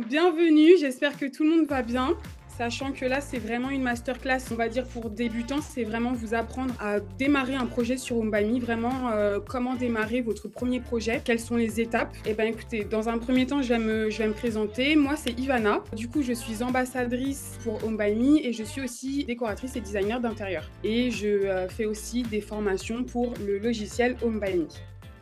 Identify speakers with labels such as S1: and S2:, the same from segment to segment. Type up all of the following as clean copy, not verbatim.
S1: Bienvenue, j'espère que tout le monde va bien. Sachant que là, c'est vraiment une masterclass, on va dire pour débutants, c'est vraiment vous apprendre à démarrer un projet sur Omebamy, vraiment comment démarrer votre premier projet, quelles sont les étapes. Et ben écoutez, dans un premier temps, je vais me présenter. Moi, c'est Ivana. Du coup, je suis ambassadrice pour Omebamy et je suis aussi décoratrice et designer d'intérieur. Et je fais aussi des formations pour le logiciel Omebamy.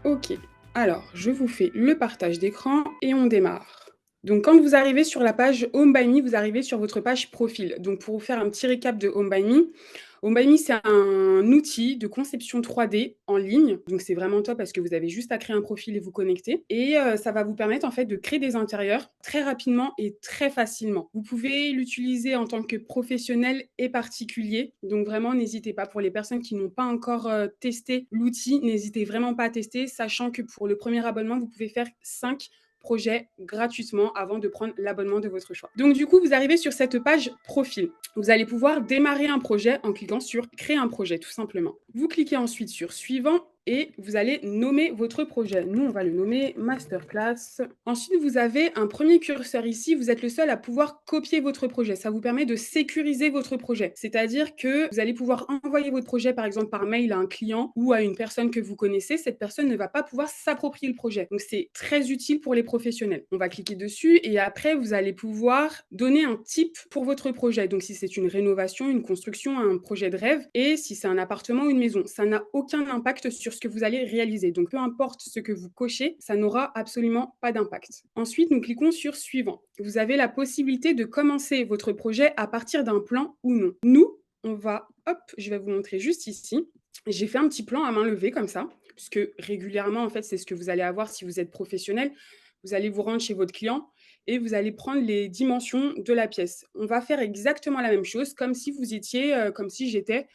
S1: Ok, alors je vous fais le partage d'écran et on démarre. Donc, quand vous arrivez sur la page Home by Me, vous arrivez sur votre page profil. Donc, pour vous faire un petit récap de Home by Me, c'est un outil de conception 3D en ligne. Donc, c'est vraiment top parce que vous avez juste à créer un profil et vous connecter. Et ça va vous permettre en fait de créer des intérieurs très rapidement et très facilement. Vous pouvez l'utiliser en tant que professionnel et particulier. Donc, vraiment, n'hésitez pas. Pour les personnes qui n'ont pas encore testé l'outil, n'hésitez vraiment pas à tester, sachant que pour le premier abonnement, vous pouvez faire 5 projet gratuitement avant de prendre l'abonnement de votre choix. Donc du coup, vous arrivez sur cette page profil. Vous allez pouvoir démarrer un projet en cliquant sur créer un projet tout simplement. Vous cliquez ensuite sur suivant et vous allez nommer votre projet. Nous, on va le nommer Masterclass. Ensuite, vous avez un premier curseur ici. Vous êtes le seul à pouvoir copier votre projet. Ça vous permet de sécuriser votre projet. C'est-à-dire que vous allez pouvoir envoyer votre projet, par exemple, par mail à un client ou à une personne que vous connaissez. Cette personne ne va pas pouvoir s'approprier le projet. Donc, c'est très utile pour les professionnels. On va cliquer dessus et après, vous allez pouvoir donner un type pour votre projet. Donc, si c'est une rénovation, une construction, un projet de rêve et si c'est un appartement ou une maison, ça n'a aucun impact sur ce que vous allez réaliser. Donc, peu importe ce que vous cochez, ça n'aura absolument pas d'impact. Ensuite, nous cliquons sur suivant. Vous avez la possibilité de commencer votre projet à partir d'un plan ou non. Nous, on va, hop, je vais vous montrer juste ici. J'ai fait un petit plan à main levée comme ça, puisque régulièrement, en fait, c'est ce que vous allez avoir si vous êtes professionnel. Vous allez vous rendre chez votre client et vous allez prendre les dimensions de la pièce. On va faire exactement la même chose, comme si vous étiez, comme si j'étais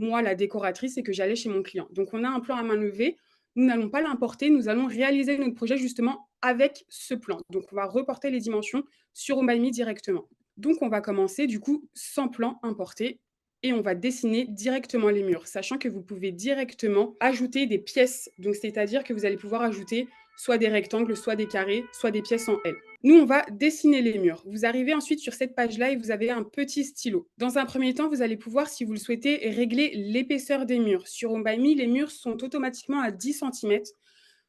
S1: moi la décoratrice et que j'allais chez mon client. Donc on a un plan à main levée, nous n'allons pas l'importer, nous allons réaliser notre projet justement avec ce plan. Donc on va reporter les dimensions sur Omebamy directement. Donc on va commencer du coup sans plan importé et on va dessiner directement les murs, sachant que vous pouvez directement ajouter des pièces. Donc c'est-à-dire que vous allez pouvoir ajouter soit des rectangles, soit des carrés, soit des pièces en L. Nous, on va dessiner les murs. Vous arrivez ensuite sur cette page-là et vous avez un petit stylo. Dans un premier temps, vous allez pouvoir, si vous le souhaitez, régler l'épaisseur des murs. Sur Omebamy, les murs sont automatiquement à 10 cm.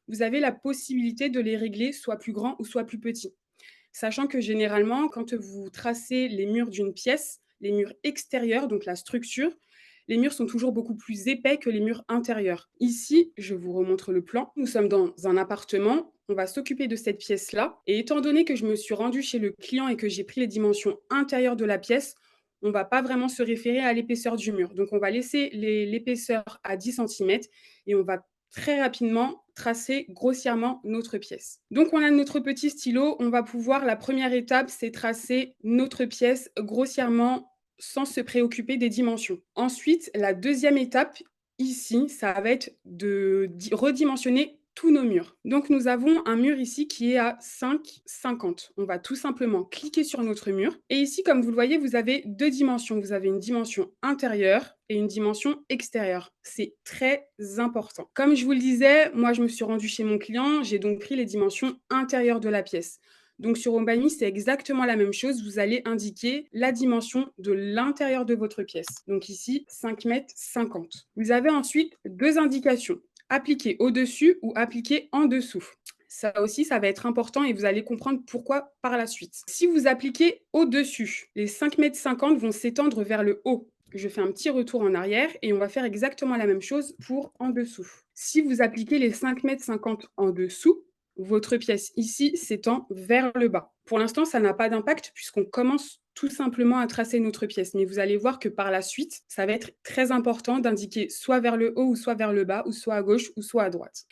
S1: Vous avez la possibilité de les régler soit plus grands ou soit plus petits. Sachant que généralement, quand vous tracez les murs d'une pièce, les murs extérieurs, donc la structure, les murs sont toujours beaucoup plus épais que les murs intérieurs. Ici, je vous remontre le plan. Nous sommes dans un appartement. On va s'occuper de cette pièce-là. Et étant donné que je me suis rendue chez le client et que j'ai pris les dimensions intérieures de la pièce, on ne va pas vraiment se référer à l'épaisseur du mur. Donc, on va laisser l'épaisseur à 10 cm et on va très rapidement tracer grossièrement notre pièce. Donc, on a notre petit stylo. On va pouvoir, la première étape, c'est tracer notre pièce grossièrement sans se préoccuper des dimensions. Ensuite, la deuxième étape, ici, ça va être de redimensionner tous nos murs. Donc, nous avons un mur ici qui est à 5,50. On va tout simplement cliquer sur notre mur. Et ici, comme vous le voyez, vous avez deux dimensions. Vous avez une dimension intérieure et une dimension extérieure. C'est très important. Comme je vous le disais, moi, je me suis rendue chez mon client. J'ai donc pris les dimensions intérieures de la pièce. Donc sur Omebamy, c'est exactement la même chose. Vous allez indiquer la dimension de l'intérieur de votre pièce. Donc ici, 5,50 m. Vous avez ensuite deux indications. Appliquer au-dessus ou appliquer en dessous. Ça aussi, ça va être important et vous allez comprendre pourquoi par la suite. Si vous appliquez au-dessus, les 5,50 m vont s'étendre vers le haut. Je fais un petit retour en arrière et on va faire exactement la même chose pour en dessous. Si vous appliquez les 5,50 m en dessous, votre pièce ici s'étend vers le bas. Pour l'instant, ça n'a pas d'impact puisqu'on commence tout simplement à tracer notre pièce. Mais vous allez voir que par la suite, ça va être très important d'indiquer soit vers le haut ou soit vers le bas, ou soit à gauche ou soit à droite.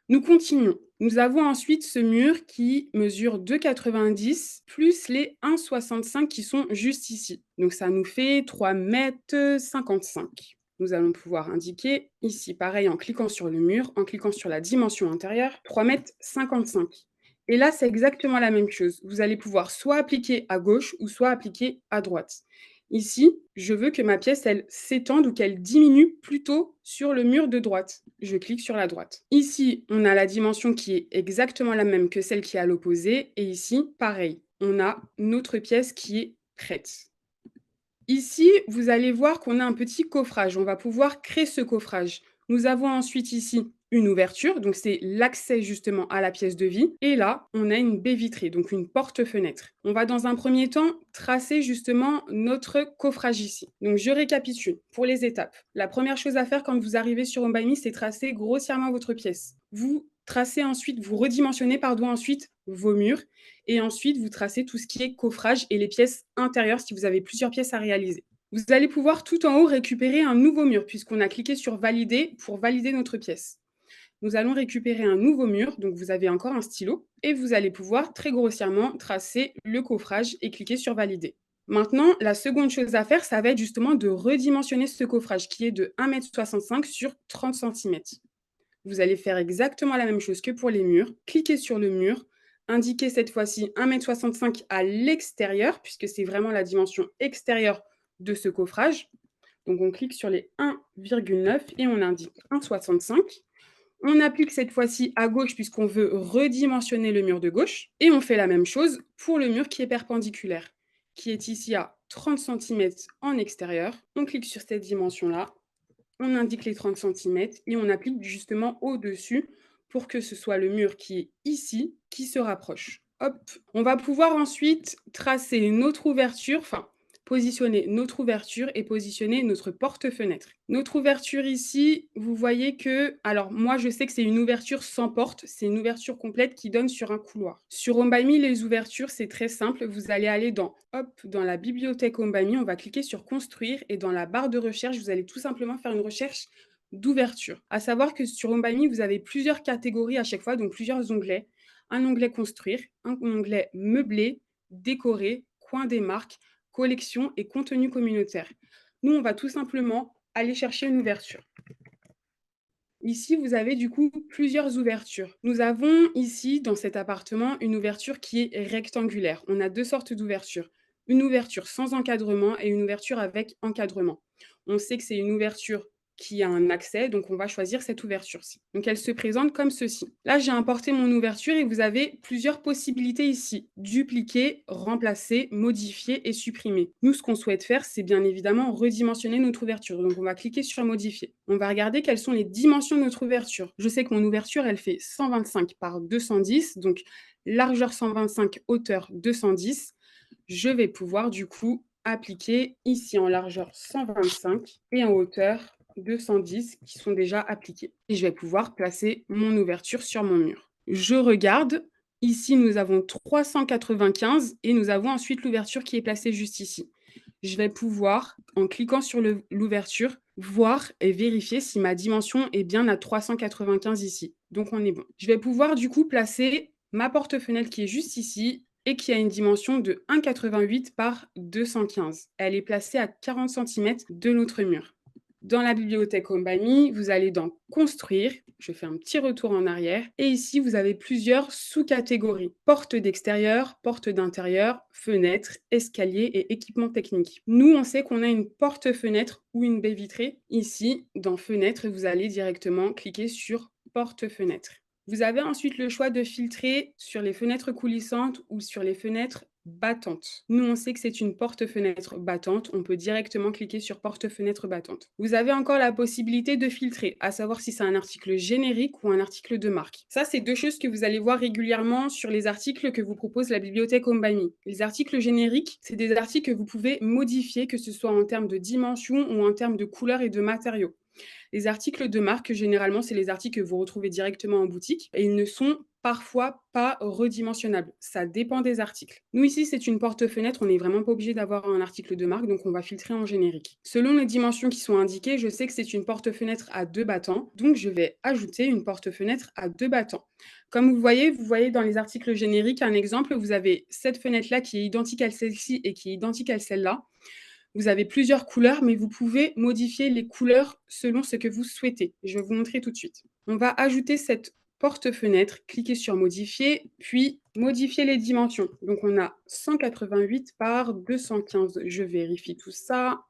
S1: Nous continuons. Nous avons ensuite ce mur qui mesure 2,90 plus les 1,65 qui sont juste ici. Donc ça nous fait 3,55 m. Nous allons pouvoir indiquer ici, pareil, en cliquant sur le mur, en cliquant sur la dimension intérieure, 3,55 m. Et là, c'est exactement la même chose. Vous allez pouvoir soit appliquer à gauche ou soit appliquer à droite. Ici, je veux que ma pièce, elle s'étende ou qu'elle diminue plutôt sur le mur de droite. Je clique sur la droite. Ici, on a la dimension qui est exactement la même que celle qui est à l'opposé. Et ici, pareil. on a notre pièce qui est prête. Ici, vous allez voir qu'on a un petit coffrage. On va pouvoir créer ce coffrage. Nous avons ensuite ici une ouverture, donc c'est l'accès justement à la pièce de vie. Et là, on a une baie vitrée, donc une porte-fenêtre. On va dans un premier temps tracer justement notre coffrage ici. Donc je récapitule pour les étapes. La première chose à faire quand vous arrivez sur Home by Me, c'est tracer grossièrement votre pièce. Vous tracez ensuite, vous redimensionnez ensuite vos murs. Et ensuite, vous tracez tout ce qui est coffrage et les pièces intérieures si vous avez plusieurs pièces à réaliser. Vous allez pouvoir tout en haut récupérer un nouveau mur puisqu'on a cliqué sur valider pour valider notre pièce. Nous allons récupérer un nouveau mur, donc vous avez encore un stylo et vous allez pouvoir très grossièrement tracer le coffrage et cliquer sur valider. Maintenant, la seconde chose à faire, ça va être justement de redimensionner ce coffrage qui est de 1,65 m sur 30 cm. Vous allez faire exactement la même chose que pour les murs. Cliquez sur le mur, indiquez cette fois-ci 1,65 m à l'extérieur, puisque c'est vraiment la dimension extérieure de ce coffrage. Donc on clique sur les 1,9 et on indique 1,65 m. On applique cette fois-ci à gauche puisqu'on veut redimensionner le mur de gauche. Et on fait la même chose pour le mur qui est perpendiculaire, qui est ici à 30 cm en extérieur. On clique sur cette dimension-là, on indique les 30 cm et on applique justement au-dessus pour que ce soit le mur qui est ici qui se rapproche. Hop, on va pouvoir ensuite tracer notre ouverture, enfin positionner notre ouverture et positionner notre porte-fenêtre. Notre ouverture ici, vous voyez que, alors moi je sais que c'est une ouverture sans porte, c'est une ouverture complète qui donne sur un couloir. Sur Home by Me, les ouvertures, c'est très simple, vous allez aller dans la bibliothèque Home by Me, on va cliquer sur construire et dans la barre de recherche, vous allez tout simplement faire une recherche d'ouverture. À savoir que sur Home by Me, vous avez plusieurs catégories à chaque fois, donc plusieurs onglets. Un onglet construire, un onglet meublé, décorer, coin des marques, collection et contenu communautaire. Nous, on va tout simplement aller chercher une ouverture. Ici, vous avez du coup plusieurs ouvertures. Nous avons ici, dans cet appartement, une ouverture qui est rectangulaire. On a deux sortes d'ouvertures. Une ouverture sans encadrement et une ouverture avec encadrement. On sait que c'est une ouverture qui a un accès, donc on va choisir cette ouverture-ci. Donc elle se présente comme ceci. Là, j'ai importé mon ouverture et vous avez plusieurs possibilités ici. Dupliquer, remplacer, modifier et supprimer. Nous, ce qu'on souhaite faire, c'est bien évidemment redimensionner notre ouverture. Donc on va cliquer sur modifier. On va regarder quelles sont les dimensions de notre ouverture. Je sais que mon ouverture, elle fait 125 par 210, donc largeur 125, hauteur 210. Je vais pouvoir du coup appliquer ici en largeur 125 et en hauteur 210 qui sont déjà appliqués. Et je vais pouvoir placer mon ouverture sur mon mur. Je regarde. Ici, nous avons 395 et nous avons ensuite l'ouverture qui est placée juste ici. Je vais pouvoir, en cliquant sur l'ouverture, voir et vérifier si ma dimension est bien à 395 ici. Donc, on est bon. Je vais pouvoir du coup placer ma porte-fenêtre qui est juste ici et qui a une dimension de 1,88 par 215. Elle est placée à 40 cm de l'autre mur. Dans la bibliothèque Home by Me, vous allez dans Construire. Je fais un petit retour en arrière. Et ici, vous avez plusieurs sous-catégories. Porte d'extérieur, porte d'intérieur, fenêtre, escalier et équipement technique. Nous, on sait qu'on a une porte-fenêtre ou une baie vitrée. Ici, dans Fenêtre, vous allez directement cliquer sur Porte-fenêtre. Vous avez ensuite le choix de filtrer sur les fenêtres coulissantes ou sur les fenêtres battantes. Nous, on sait que c'est une porte-fenêtre battante. On peut directement cliquer sur porte-fenêtre battante. Vous avez encore la possibilité de filtrer, à savoir si c'est un article générique ou un article de marque. Ça, c'est deux choses que vous allez voir régulièrement sur les articles que vous propose la bibliothèque Home by Me. Les articles génériques, c'est des articles que vous pouvez modifier, que ce soit en termes de dimension ou en termes de couleur et de matériaux. Les articles de marque, généralement, c'est les articles que vous retrouvez directement en boutique et ils ne sont parfois pas redimensionnables. Ça dépend des articles. Nous, ici, c'est une porte-fenêtre. On n'est vraiment pas obligé d'avoir un article de marque, donc on va filtrer en générique. Selon les dimensions qui sont indiquées, je sais que c'est une porte-fenêtre à 2 battants, donc je vais ajouter une porte-fenêtre à 2 battants. Comme vous voyez dans les articles génériques, un exemple, vous avez cette fenêtre-là qui est identique à celle-ci et qui est identique à celle-là. Vous avez plusieurs couleurs, mais vous pouvez modifier les couleurs selon ce que vous souhaitez. Je vais vous montrer tout de suite. On va ajouter cette porte-fenêtre, cliquer sur modifier, puis modifier les dimensions. Donc on a 188 par 215. Je vérifie tout ça.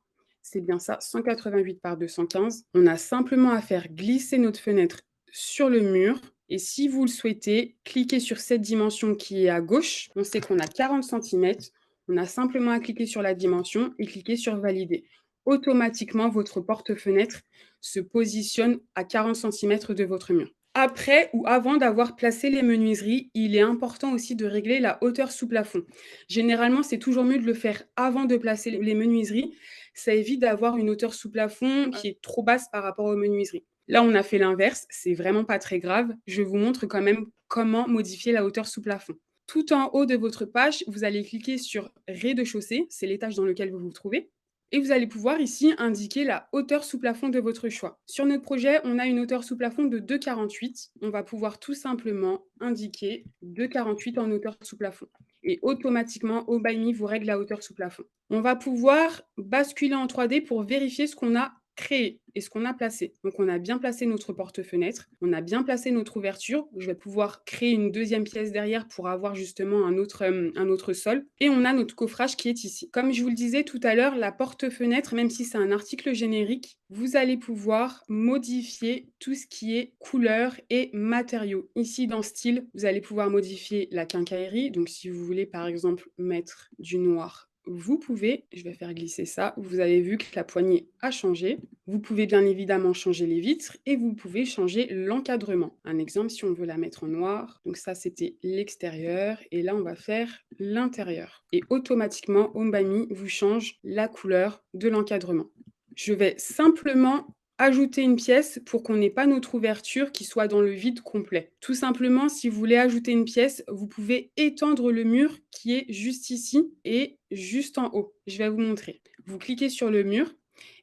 S1: C'est bien ça, 188 par 215. On a simplement à faire glisser notre fenêtre sur le mur. Et si vous le souhaitez, cliquez sur cette dimension qui est à gauche. On sait qu'on a 40 centimètres. On a simplement à cliquer sur la dimension et cliquer sur valider. Automatiquement, votre porte-fenêtre se positionne à 40 centimètres de votre mur. Après ou avant d'avoir placé les menuiseries, il est important aussi de régler la hauteur sous plafond. Généralement, c'est toujours mieux de le faire avant de placer les menuiseries. Ça évite d'avoir une hauteur sous plafond qui est trop basse par rapport aux menuiseries. Là, on a fait l'inverse, c'est vraiment pas très grave. Je vous montre quand même comment modifier la hauteur sous plafond. Tout en haut de votre page, vous allez cliquer sur rez-de-chaussée, c'est l'étage dans lequel vous vous trouvez. Et vous allez pouvoir ici indiquer la hauteur sous plafond de votre choix. Sur notre projet, on a une hauteur sous plafond de 2,48. On va pouvoir tout simplement indiquer 2,48 en hauteur sous plafond. Et automatiquement, Home by Me vous règle la hauteur sous plafond. On va pouvoir basculer en 3D pour vérifier ce qu'on a créé et ce qu'on a placé. Donc, on a bien placé notre porte-fenêtre, on a bien placé notre ouverture. Je vais pouvoir créer une deuxième pièce derrière pour avoir justement un autre sol. Et on a notre coffrage qui est ici. Comme je vous le disais tout à l'heure, la porte-fenêtre, même si c'est un article générique, vous allez pouvoir modifier tout ce qui est couleur et matériaux. Ici, dans style, vous allez pouvoir modifier la quincaillerie. Donc, si vous voulez, par exemple, mettre du noir, vous pouvez, je vais faire glisser ça, vous avez vu que la poignée a changé. Vous pouvez bien évidemment changer les vitres et vous pouvez changer l'encadrement. Un exemple, si on veut la mettre en noir, donc ça c'était l'extérieur et là on va faire l'intérieur. Et automatiquement, Home by Me vous change la couleur de l'encadrement. Je vais simplement ajouter une pièce pour qu'on n'ait pas notre ouverture qui soit dans le vide complet. Tout simplement, si vous voulez ajouter une pièce, vous pouvez étendre le mur qui est juste ici et juste en haut. Je vais vous montrer. Vous cliquez sur le mur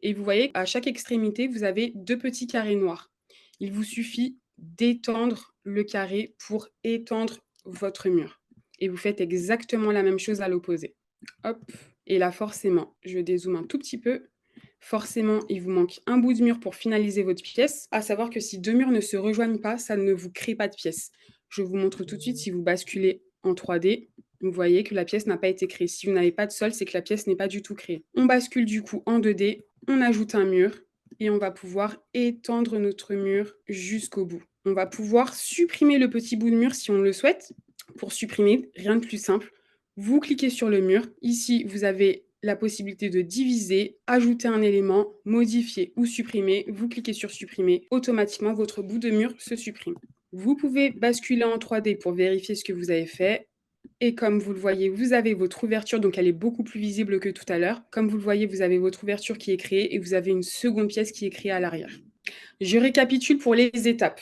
S1: et vous voyez qu'à chaque extrémité, vous avez 2 petits carrés noirs. Il vous suffit d'étendre le carré pour étendre votre mur. Et vous faites exactement la même chose à l'opposé. Hop. Et là, forcément, je dézoome un tout petit peu. Forcément, il vous manque un bout de mur pour finaliser votre pièce. À savoir que si 2 murs ne se rejoignent pas, ça ne vous crée pas de pièce. Je vous montre tout de suite si vous basculez en 3D. Vous voyez que la pièce n'a pas été créée. Si vous n'avez pas de sol, c'est que la pièce n'est pas du tout créée. On bascule du coup en 2D, on ajoute un mur et on va pouvoir étendre notre mur jusqu'au bout. On va pouvoir supprimer le petit bout de mur si on le souhaite. Pour supprimer, rien de plus simple. Vous cliquez sur le mur. Ici, vous avez la possibilité de diviser, ajouter un élément, modifier ou supprimer. Vous cliquez sur supprimer. Automatiquement, votre bout de mur se supprime. Vous pouvez basculer en 3D pour vérifier ce que vous avez fait. Et comme vous le voyez, vous avez votre ouverture, donc elle est beaucoup plus visible que tout à l'heure. Comme vous le voyez, vous avez votre ouverture qui est créée et vous avez une seconde pièce qui est créée à l'arrière. Je récapitule pour les étapes.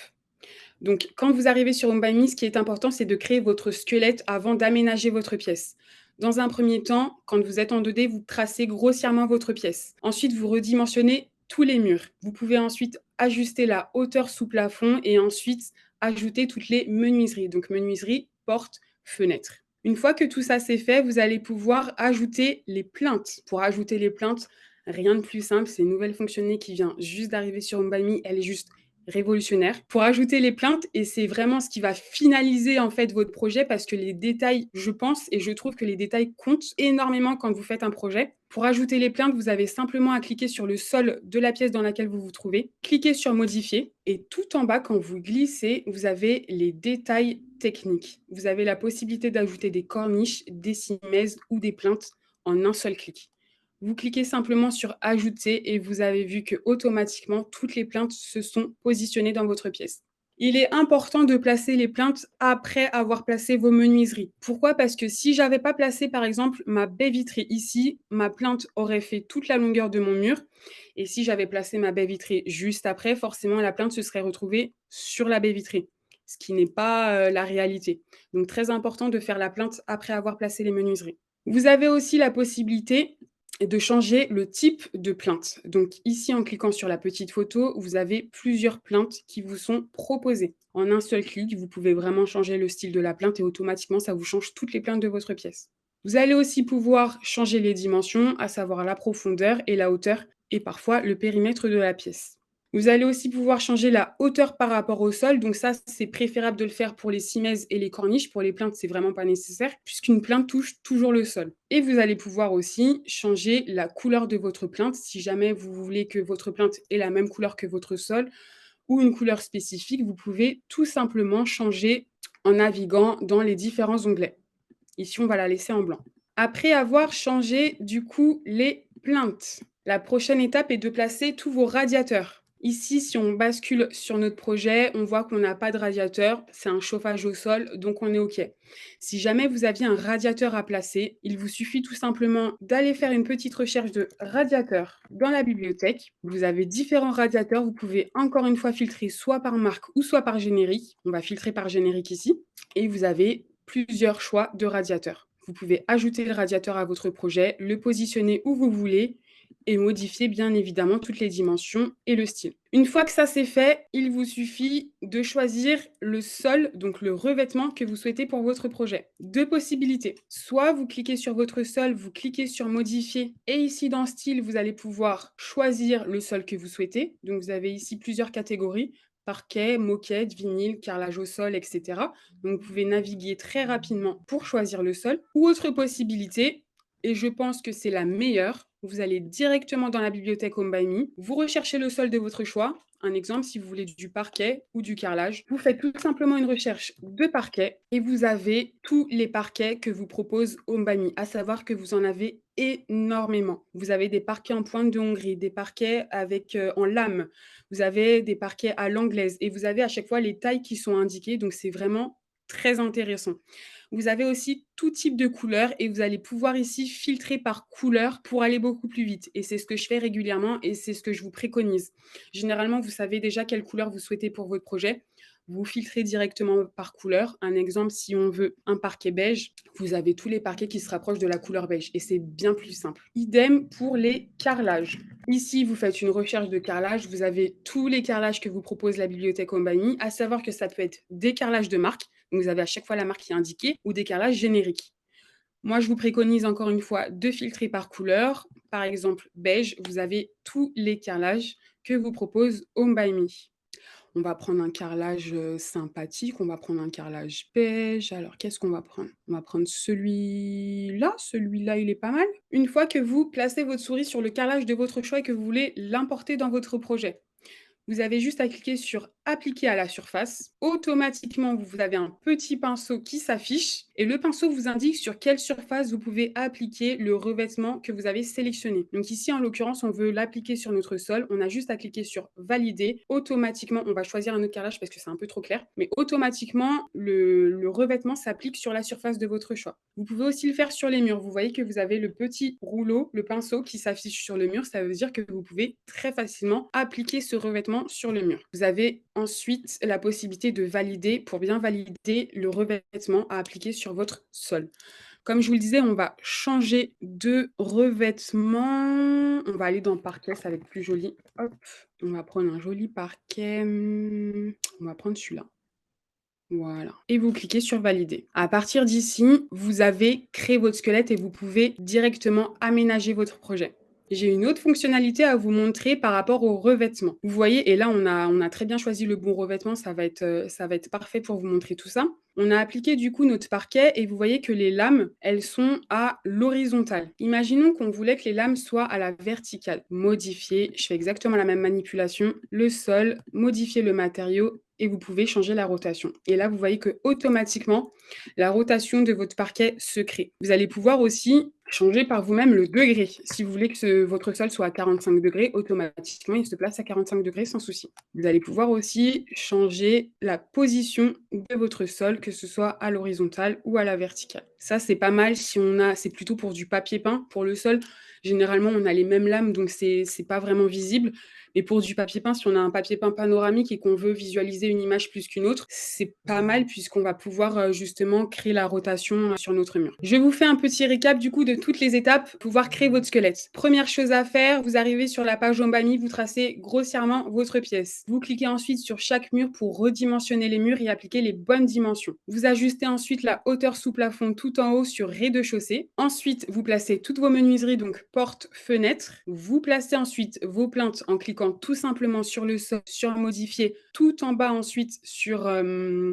S1: Donc, quand vous arrivez sur Home by Me, ce qui est important, c'est de créer votre squelette avant d'aménager votre pièce. Dans un premier temps, quand vous êtes en 2D, vous tracez grossièrement votre pièce. Ensuite, vous redimensionnez tous les murs. Vous pouvez ensuite ajuster la hauteur sous plafond et ensuite ajouter toutes les menuiseries. Donc, menuiserie, porte, fenêtre. Une fois que tout ça c'est fait, vous allez pouvoir ajouter les plaintes. Pour ajouter les plaintes, rien de plus simple, c'est une nouvelle fonctionnalité qui vient juste d'arriver sur Home by Me. Elle est juste révolutionnaire pour ajouter les plaintes et c'est vraiment ce qui va finaliser en fait votre projet parce que les détails, je pense et je trouve que les détails comptent énormément quand vous faites un projet. Pour ajouter les plaintes, vous avez simplement à cliquer sur le sol de la pièce dans laquelle vous vous trouvez, cliquez sur modifier et tout en bas quand vous glissez, vous avez les détails techniques. Vous avez la possibilité d'ajouter des corniches, des simèzes ou des plaintes en un seul clic. Vous cliquez simplement sur ajouter et vous avez vu que automatiquement toutes les plaintes se sont positionnées dans votre pièce. Il est important de placer les plaintes après avoir placé vos menuiseries. Pourquoi? Parce que si j'avais pas placé par exemple ma baie vitrée ici, ma plainte aurait fait toute la longueur de mon mur. Et si j'avais placé ma baie vitrée juste après, forcément la plainte se serait retrouvée sur la baie vitrée, ce qui n'est pas la réalité. Donc très important de faire la plainte après avoir placé les menuiseries. Vous avez aussi la possibilité de changer le type de plainte. Donc ici, en cliquant sur la petite photo, vous avez plusieurs plaintes qui vous sont proposées. En un seul clic, vous pouvez vraiment changer le style de la plainte et automatiquement, ça vous change toutes les plaintes de votre pièce. Vous allez aussi pouvoir changer les dimensions, à savoir la profondeur et la hauteur et parfois le périmètre de la pièce. Vous allez aussi pouvoir changer la hauteur par rapport au sol. Donc ça, c'est préférable de le faire pour les simèzes et les corniches. Pour les plaintes, c'est vraiment pas nécessaire puisqu'une plainte touche toujours le sol. Et vous allez pouvoir aussi changer la couleur de votre plainte. Si jamais vous voulez que votre plainte ait la même couleur que votre sol, ou une couleur spécifique, vous pouvez tout simplement changer en naviguant dans les différents onglets. Ici, on va la laisser en blanc. Après avoir changé du coup les plaintes, la prochaine étape est de placer tous vos radiateurs. Ici, si on bascule sur notre projet, on voit qu'on n'a pas de radiateur, c'est un chauffage au sol, donc on est OK. Si jamais vous aviez un radiateur à placer, il vous suffit tout simplement d'aller faire une petite recherche de radiateur dans la bibliothèque. Vous avez différents radiateurs, vous pouvez encore une fois filtrer soit par marque ou soit par générique. On va filtrer par générique ici. Et vous avez plusieurs choix de radiateurs. Vous pouvez ajouter le radiateur à votre projet, le positionner où vous voulez et modifier bien évidemment toutes les dimensions et le style. Une fois que ça c'est fait, il vous suffit de choisir le sol, donc le revêtement que vous souhaitez pour votre projet. Deux possibilités. Soit vous cliquez sur votre sol, vous cliquez sur modifier et ici dans style, vous allez pouvoir choisir le sol que vous souhaitez. Donc vous avez ici plusieurs catégories: parquet, moquette, vinyle, carrelage au sol, etc. Donc vous pouvez naviguer très rapidement pour choisir le sol. Ou autre possibilité, et je pense que c'est la meilleure, vous allez directement dans la bibliothèque Home by Me, vous recherchez le sol de votre choix. Un exemple, si vous voulez du parquet ou du carrelage, vous faites tout simplement une recherche de parquet et vous avez tous les parquets que vous propose Home by Me, à savoir que vous en avez énormément. Vous avez des parquets en pointe de Hongrie, des parquets avec en lame, vous avez des parquets à l'anglaise et vous avez à chaque fois les tailles qui sont indiquées, donc c'est vraiment très intéressant. Vous avez aussi tout type de couleurs et vous allez pouvoir ici filtrer par couleur pour aller beaucoup plus vite. Et c'est ce que je fais régulièrement et c'est ce que je vous préconise. Généralement, vous savez déjà quelle couleur vous souhaitez pour votre projet. Vous filtrez directement par couleur. Un exemple, si on veut un parquet beige, vous avez tous les parquets qui se rapprochent de la couleur beige et c'est bien plus simple. Idem pour les carrelages. Ici, vous faites une recherche de carrelage. Vous avez tous les carrelages que vous propose la bibliothèque Home by Me, à savoir que ça peut être des carrelages de marque. Donc, vous avez à chaque fois la marque qui est indiquée ou des carrelages génériques. Moi, je vous préconise encore une fois de filtrer par couleur. Par exemple, beige, vous avez tous les carrelages que vous propose Home by Me. On va prendre un carrelage sympathique, on va prendre un carrelage beige. Alors, qu'est-ce qu'on va prendre? On va prendre celui-là. Celui-là, il est pas mal. Une fois que vous placez votre souris sur le carrelage de votre choix et que vous voulez l'importer dans votre projet, vous avez juste à cliquer sur appliquer à la surface. Automatiquement, vous avez un petit pinceau qui s'affiche et le pinceau vous indique sur quelle surface vous pouvez appliquer le revêtement que vous avez sélectionné. Donc ici, en l'occurrence, on veut l'appliquer sur notre sol. On a juste à cliquer sur valider. Automatiquement, on va choisir un autre carrelage parce que c'est un peu trop clair, mais automatiquement, le revêtement s'applique sur la surface de votre choix. Vous pouvez aussi le faire sur les murs. Vous voyez que vous avez le petit rouleau, le pinceau qui s'affiche sur le mur. Ça veut dire que vous pouvez très facilement appliquer ce revêtement sur le mur. Vous avez ensuite la possibilité de valider pour bien valider le revêtement à appliquer sur votre sol. Comme je vous le disais, on va changer de revêtement. On va aller dans parquet, ça va être plus joli. Hop, on va prendre un joli parquet. On va prendre celui-là. Voilà. Et vous cliquez sur valider. À partir d'ici, vous avez créé votre squelette et vous pouvez directement aménager votre projet. J'ai une autre fonctionnalité à vous montrer par rapport au revêtement. Vous voyez, et là, on a très bien choisi le bon revêtement. Ça va être parfait pour vous montrer tout ça. On a appliqué du coup notre parquet et vous voyez que les lames, elles sont à l'horizontale. Imaginons qu'on voulait que les lames soient à la verticale. Modifier, je fais exactement la même manipulation. Le sol, modifier le matériau et vous pouvez changer la rotation. Et là, vous voyez que automatiquement, la rotation de votre parquet se crée. Vous allez pouvoir aussi changer par vous-même le degré. Si vous voulez que votre sol soit à 45 degrés, automatiquement, il se place à 45 degrés sans souci. Vous allez pouvoir aussi changer la position de votre sol, que ce soit à l'horizontale ou à la verticale. Ça, c'est pas mal si c'est plutôt pour du papier peint. Pour le sol, généralement, on a les mêmes lames, donc c'est pas vraiment visible. Mais pour du papier peint, si on a un papier peint panoramique et qu'on veut visualiser une image plus qu'une autre, c'est pas mal puisqu'on va pouvoir justement créer la rotation sur notre mur. Je vous fais un petit récap du coup de toutes les étapes pour pouvoir créer votre squelette. Première chose à faire, vous arrivez sur la page Home by Me, vous tracez grossièrement votre pièce. Vous cliquez ensuite sur chaque mur pour redimensionner les murs et appliquer les bonnes dimensions. Vous ajustez ensuite la hauteur sous plafond tout en haut sur rez-de-chaussée. Ensuite, vous placez toutes vos menuiseries, donc portes, fenêtres. Vous placez ensuite vos plaintes en cliquant tout simplement sur le sol, sur modifier, tout en bas ensuite sur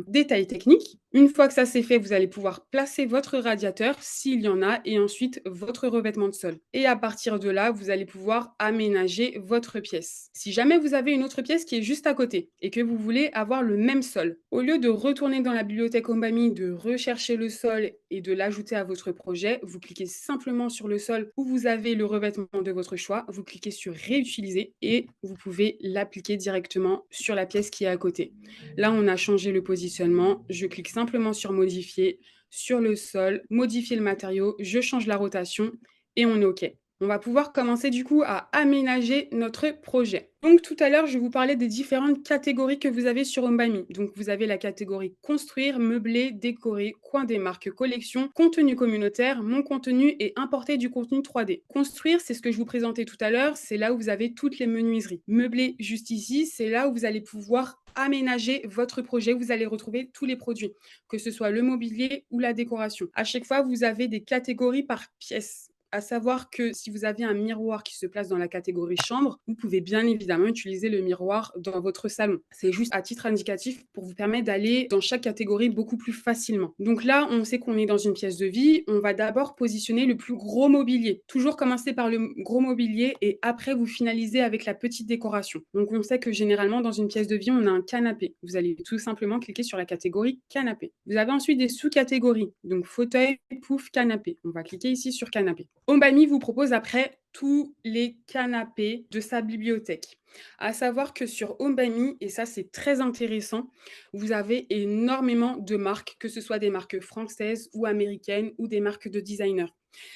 S1: détails techniques. Une fois que ça c'est fait, vous allez pouvoir placer votre radiateur s'il y en a et ensuite votre revêtement de sol. Et à partir de là, vous allez pouvoir aménager votre pièce. Si jamais vous avez une autre pièce qui est juste à côté et que vous voulez avoir le même sol, au lieu de retourner dans la bibliothèque Ombami, de rechercher le sol et de l'ajouter à votre projet, vous cliquez simplement sur le sol où vous avez le revêtement de votre choix, vous cliquez sur réutiliser et vous pouvez l'appliquer directement sur la pièce qui est à côté. Là, on a changé le positionnement. Je clique simplement sur modifier, sur le sol, modifier le matériau, je change la rotation et on est OK. On va pouvoir commencer du coup à aménager notre projet. Donc tout à l'heure, je vous parlais des différentes catégories que vous avez sur Ombami. Donc vous avez la catégorie construire, meubler, décorer, coin des marques, collection, contenu communautaire, mon contenu et importer du contenu 3D. Construire, c'est ce que je vous présentais tout à l'heure, c'est là où vous avez toutes les menuiseries. Meubler, juste ici, c'est là où vous allez pouvoir aménager votre projet, vous allez retrouver tous les produits, que ce soit le mobilier ou la décoration. À chaque fois, vous avez des catégories par pièce. À savoir que si vous avez un miroir qui se place dans la catégorie chambre, vous pouvez bien évidemment utiliser le miroir dans votre salon. C'est juste à titre indicatif pour vous permettre d'aller dans chaque catégorie beaucoup plus facilement. Donc là, on sait qu'on est dans une pièce de vie. On va d'abord positionner le plus gros mobilier. Toujours commencer par le gros mobilier et après vous finalisez avec la petite décoration. Donc on sait que généralement dans une pièce de vie, on a un canapé. Vous allez tout simplement cliquer sur la catégorie canapé. Vous avez ensuite des sous-catégories. Donc fauteuil, pouf, canapé. On va cliquer ici sur canapé. Ombami vous propose après tous les canapés de sa bibliothèque. À savoir que sur Ombami, et ça c'est très intéressant, vous avez énormément de marques, que ce soit des marques françaises ou américaines ou des marques de designers.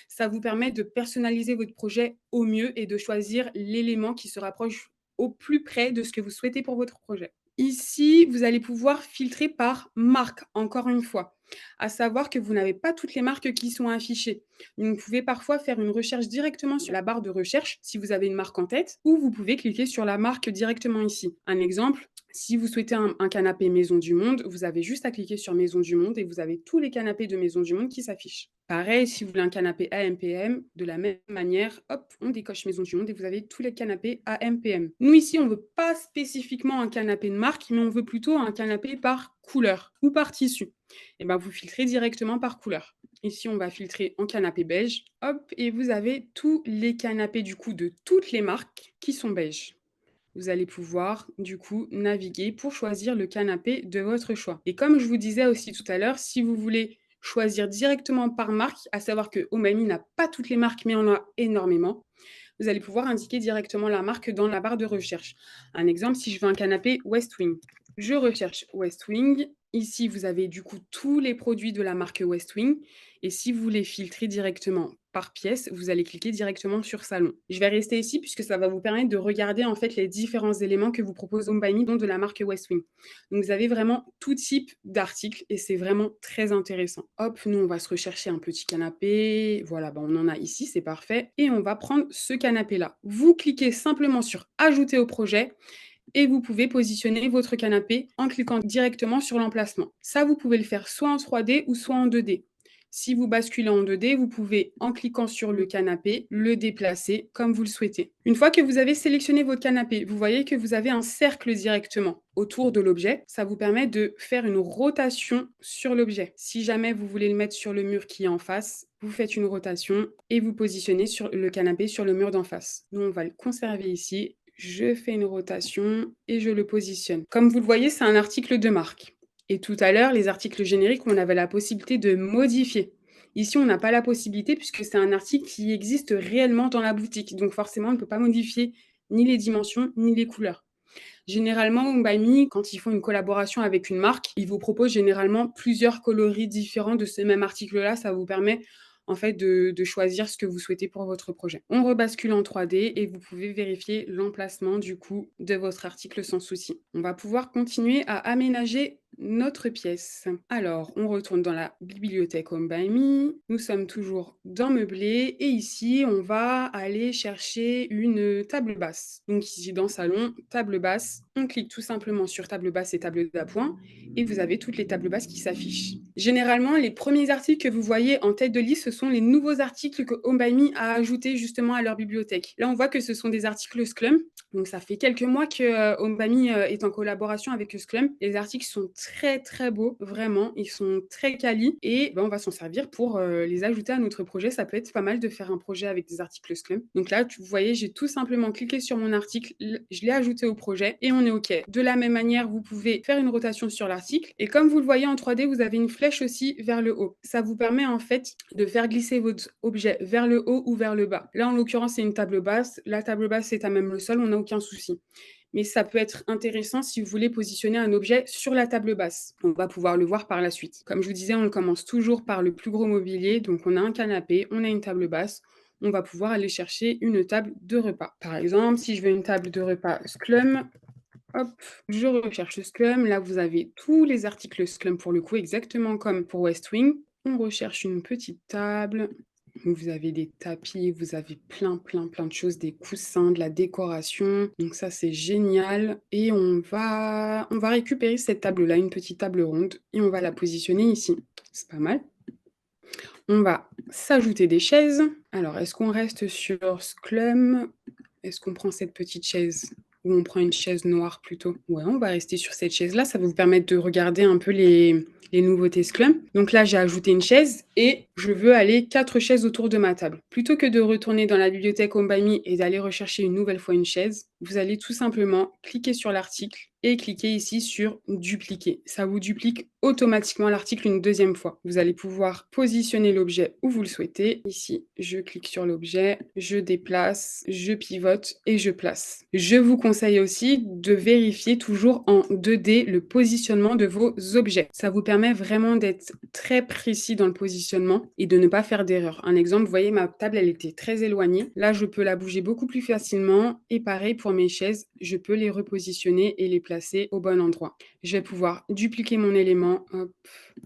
S1: Ça vous permet de personnaliser votre projet au mieux et de choisir l'élément qui se rapproche au plus près de ce que vous souhaitez pour votre projet. Ici, vous allez pouvoir filtrer par marque, encore une fois. À savoir que vous n'avez pas toutes les marques qui sont affichées. Vous pouvez parfois faire une recherche directement sur la barre de recherche si vous avez une marque en tête, ou vous pouvez cliquer sur la marque directement ici. Un exemple, si vous souhaitez un canapé Maison du Monde, vous avez juste à cliquer sur Maison du Monde et vous avez tous les canapés de Maison du Monde qui s'affichent. Pareil, si vous voulez un canapé AMPM, de la même manière, hop, on décoche Maison du Monde et vous avez tous les canapés AMPM. Nous ici, on ne veut pas spécifiquement un canapé de marque, mais on veut plutôt un canapé par couleur ou par tissu. Et bien, vous filtrez directement par couleur. Ici, on va filtrer en canapé beige, hop, et vous avez tous les canapés du coup de toutes les marques qui sont beige. Vous allez pouvoir, du coup, naviguer pour choisir le canapé de votre choix. Et comme je vous disais aussi tout à l'heure, si vous voulez choisir directement par marque, à savoir que Omami n'a pas toutes les marques, mais en a énormément, vous allez pouvoir indiquer directement la marque dans la barre de recherche. Un exemple, si je veux un canapé West Wing, je recherche West Wing. Ici, vous avez du coup tous les produits de la marque West Wing. Et si vous les filtrez directement par pièce, vous allez cliquer directement sur Salon. Je vais rester ici puisque ça va vous permettre de regarder en fait les différents éléments que vous propose Ombami, dont de la marque West Wing. Donc vous avez vraiment tout type d'articles et c'est vraiment très intéressant. Hop, nous on va se rechercher un petit canapé. Voilà, on en a ici, c'est parfait. Et on va prendre ce canapé-là. Vous cliquez simplement sur Ajouter au projet et vous pouvez positionner votre canapé en cliquant directement sur l'emplacement. Ça, vous pouvez le faire soit en 3D ou soit en 2D. Si vous basculez en 2D, vous pouvez, en cliquant sur le canapé, le déplacer comme vous le souhaitez. Une fois que vous avez sélectionné votre canapé, vous voyez que vous avez un cercle directement autour de l'objet. Ça vous permet de faire une rotation sur l'objet. Si jamais vous voulez le mettre sur le mur qui est en face, vous faites une rotation et vous positionnez sur le canapé sur le mur d'en face. Nous, on va le conserver ici. Je fais une rotation et je le positionne. Comme vous le voyez, c'est un article de marque. Et tout à l'heure, les articles génériques, on avait la possibilité de modifier. Ici, on n'a pas la possibilité puisque c'est un article qui existe réellement dans la boutique. Donc forcément, on ne peut pas modifier ni les dimensions, ni les couleurs. Généralement, Ombami, quand ils font une collaboration avec une marque, ils vous proposent généralement plusieurs coloris différents de ce même article-là. Ça vous permet en fait de choisir ce que vous souhaitez pour votre projet. On rebascule en 3D et vous pouvez vérifier l'emplacement du coup de votre article sans souci. On va pouvoir continuer à aménager notre pièce. Alors, on retourne dans la bibliothèque Home by Me. Nous sommes toujours dans Meublé et ici, on va aller chercher une table basse. Donc ici, dans Salon, table basse, on clique tout simplement sur table basse et table d'appoint et vous avez toutes les tables basses qui s'affichent. Généralement, les premiers articles que vous voyez en tête de liste, ce sont les nouveaux articles que Home by Me a ajoutés justement à leur bibliothèque. Là, on voit que ce sont des articles Scrum. Donc ça fait quelques mois que, Homebammy, est en collaboration avec Sclum. Les articles sont très, très beaux, vraiment, ils sont très quali et bah, on va s'en servir pour, les ajouter à notre projet. Ça peut être pas mal de faire un projet avec des articles Sclum. Donc là, vous voyez, j'ai tout simplement cliqué sur mon article, je l'ai ajouté au projet et on est OK. De la même manière, vous pouvez faire une rotation sur l'article et comme vous le voyez en 3D, vous avez une flèche aussi vers le haut. Ça vous permet en fait de faire glisser votre objet vers le haut ou vers le bas. Là, en l'occurrence, c'est une table basse. La table basse est à même le sol, on n'a aucun souci. Mais ça peut être intéressant si vous voulez positionner un objet sur la table basse. On va pouvoir le voir par la suite. Comme je vous disais, on commence toujours par le plus gros mobilier. Donc, on a un canapé, on a une table basse. On va pouvoir aller chercher une table de repas. Par exemple, si je veux une table de repas Sclum, hop, je recherche Sclum. Là, vous avez tous les articles Sclum pour le coup, exactement comme pour West Wing. On recherche une petite table. Vous avez des tapis, vous avez plein de choses, des coussins, de la décoration. Donc ça, c'est génial. Et on va récupérer cette table-là, une petite table ronde, et on va la positionner ici. C'est pas mal. On va s'ajouter des chaises. Alors, est-ce qu'on reste sur Sclum? Est-ce qu'on prend cette petite chaise? Ou on prend une chaise noire plutôt? Ouais, on va rester sur cette chaise-là. Ça va vous permettre de regarder un peu les nouveautés Sclum. Donc là, j'ai ajouté une chaise et je veux aller 4 chaises autour de ma table. Plutôt que de retourner dans la bibliothèque Homebammy et d'aller rechercher une nouvelle fois une chaise, vous allez tout simplement cliquer sur l'article et cliquer ici sur dupliquer. Ça vous duplique automatiquement l'article une deuxième fois. Vous allez pouvoir positionner l'objet où vous le souhaitez. Ici, je clique sur l'objet, je déplace, je pivote et je place. Je vous conseille aussi de vérifier toujours en 2D le positionnement de vos objets. Ça vous permet vraiment d'être très précis dans le positionnement et de ne pas faire d'erreur. Un exemple, vous voyez, ma table, elle était très éloignée. Là, je peux la bouger beaucoup plus facilement et pareil pour mes chaises, je peux les repositionner et les placer au bon endroit. Je vais pouvoir dupliquer mon élément, hop,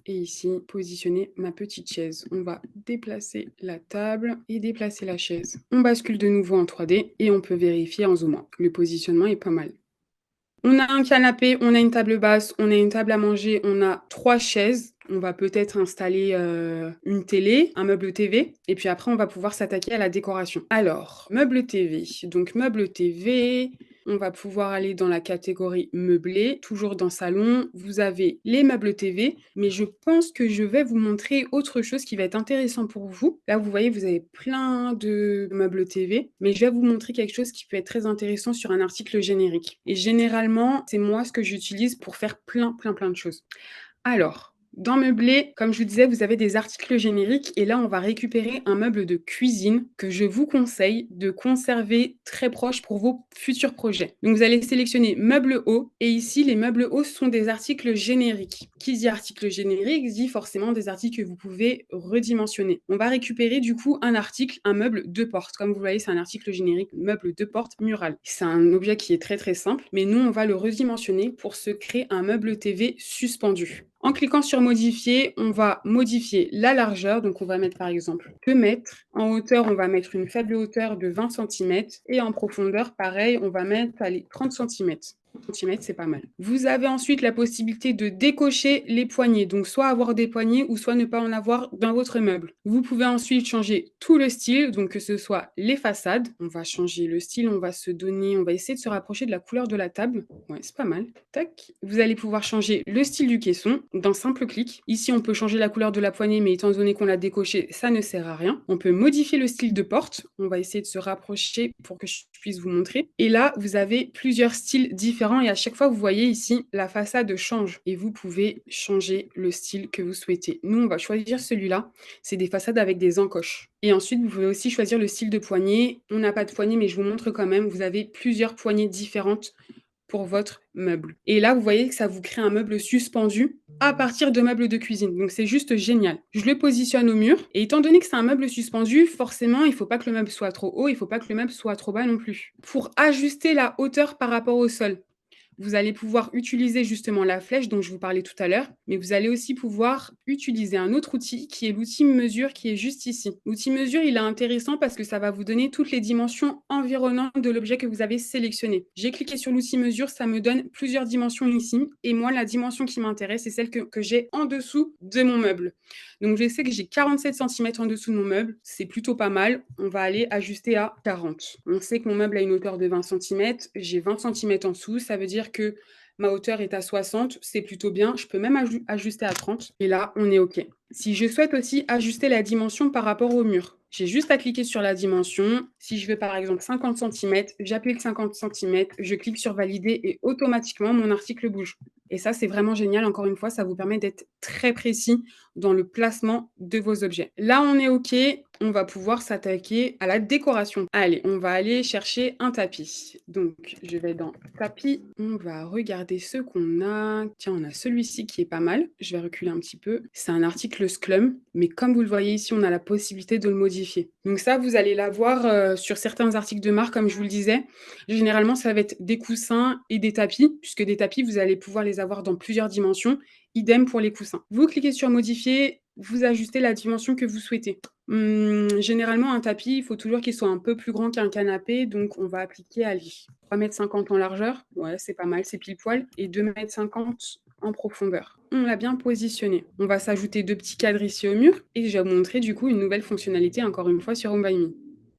S1: et ici, positionner ma petite chaise. On va déplacer la table et déplacer la chaise. On bascule de nouveau en 3D et on peut vérifier en zoomant. Le positionnement est pas mal. On a un canapé, on a une table basse, on a une table à manger, on a 3 chaises. On va peut-être installer, une télé, un meuble TV et puis après on va pouvoir s'attaquer à la décoration. Alors, meuble TV, donc meuble TV, on va pouvoir aller dans la catégorie meublé, toujours dans salon. Vous avez les meubles TV, mais je pense que je vais vous montrer autre chose qui va être intéressant pour vous. Là, vous voyez, vous avez plein de meubles TV, mais je vais vous montrer quelque chose qui peut être très intéressant sur un article générique et généralement, c'est moi ce que j'utilise pour faire plein de choses. Alors, dans meublé, comme je vous disais, vous avez des articles génériques et là, on va récupérer un meuble de cuisine que je vous conseille de conserver très proche pour vos futurs projets. Donc, vous allez sélectionner meubles hauts et ici, les meubles hauts sont des articles génériques. Qui dit article générique dit forcément des articles que vous pouvez redimensionner. On va récupérer du coup un article, un meuble de porte. Comme vous voyez, c'est un article générique, meuble de porte mural. C'est un objet qui est très simple, mais nous, on va le redimensionner pour se créer un meuble TV suspendu. En cliquant sur modifier, on va modifier la largeur. Donc, on va mettre par exemple 2 mètres. En hauteur, on va mettre une faible hauteur de 20 cm. Et en profondeur, pareil, on va mettre 30 cm. 30 cm, c'est pas mal. Vous avez ensuite la possibilité de décocher les poignées. Donc, soit avoir des poignées ou soit ne pas en avoir dans votre meuble. Vous pouvez ensuite changer tout le style. Donc, que ce soit les façades. On va changer le style. On va essayer de se rapprocher de la couleur de la table. Ouais, c'est pas mal. Tac. Vous allez pouvoir changer le style du caisson d'un simple clic. Ici, on peut changer la couleur de la poignée, mais étant donné qu'on l'a décoché, ça ne sert à rien. On peut modifier le style de porte. On va essayer de se rapprocher pour que je puisse vous montrer. Et là, vous avez plusieurs styles différents et à chaque fois, vous voyez ici, la façade change et vous pouvez changer le style que vous souhaitez. Nous, on va choisir celui-là. C'est des façades avec des encoches. Et ensuite, vous pouvez aussi choisir le style de poignée. On n'a pas de poignée, mais je vous montre quand même. Vous avez plusieurs poignées différentes pour votre meuble. Et là, vous voyez que ça vous crée un meuble suspendu à partir de meubles de cuisine. Donc, c'est juste génial. Je le positionne au mur. Et étant donné que c'est un meuble suspendu, forcément, il ne faut pas que le meuble soit trop haut, il ne faut pas que le meuble soit trop bas non plus. Pour ajuster la hauteur par rapport au sol, vous allez pouvoir utiliser justement la flèche dont je vous parlais tout à l'heure, mais vous allez aussi pouvoir utiliser un autre outil qui est l'outil mesure qui est juste ici. L'outil mesure, il est intéressant parce que ça va vous donner toutes les dimensions environnantes de l'objet que vous avez sélectionné. J'ai cliqué sur l'outil mesure, ça me donne plusieurs dimensions ici et moi, la dimension qui m'intéresse, c'est celle que j'ai en dessous de mon meuble. Donc, je sais que j'ai 47 centimètres en dessous de mon meuble. C'est plutôt pas mal. On va aller ajuster à 40. On sait que mon meuble a une hauteur de 20 centimètres. J'ai 20 centimètres en dessous. Ça veut dire que ma hauteur est à 60. C'est plutôt bien. Je peux même ajuster à 30. Et là, on est OK. Si je souhaite aussi ajuster la dimension par rapport au mur, j'ai juste à cliquer sur la dimension. Si je veux par exemple 50 centimètres, j'applique 50 centimètres, je clique sur valider et automatiquement mon article bouge. Et ça, c'est vraiment génial. Encore une fois, ça vous permet d'être très précis dans le placement de vos objets. Là, on est OK. On va pouvoir s'attaquer à la décoration. Allez, on va aller chercher un tapis. Donc, je vais dans tapis. On va regarder ce qu'on a. Tiens, on a celui-ci qui est pas mal. Je vais reculer un petit peu. C'est un article Sclum, mais comme vous le voyez ici, on a la possibilité de le modifier. Donc ça, vous allez l'avoir sur certains articles de marque, comme je vous le disais. Généralement, ça va être des coussins et des tapis, puisque des tapis, vous allez pouvoir les avoir dans plusieurs dimensions. Idem pour les coussins. Vous cliquez sur modifier, vous ajustez la dimension que vous souhaitez. Généralement, un tapis, il faut toujours qu'il soit un peu plus grand qu'un canapé, donc on va appliquer, allez, 3,50 m en largeur. Ouais, c'est pas mal, c'est pile poil. Et 2,50 m en profondeur. On l'a bien positionné. On va s'ajouter 2 petits cadres ici au mur et je vais vous montrer du coup une nouvelle fonctionnalité encore une fois sur Home by Me.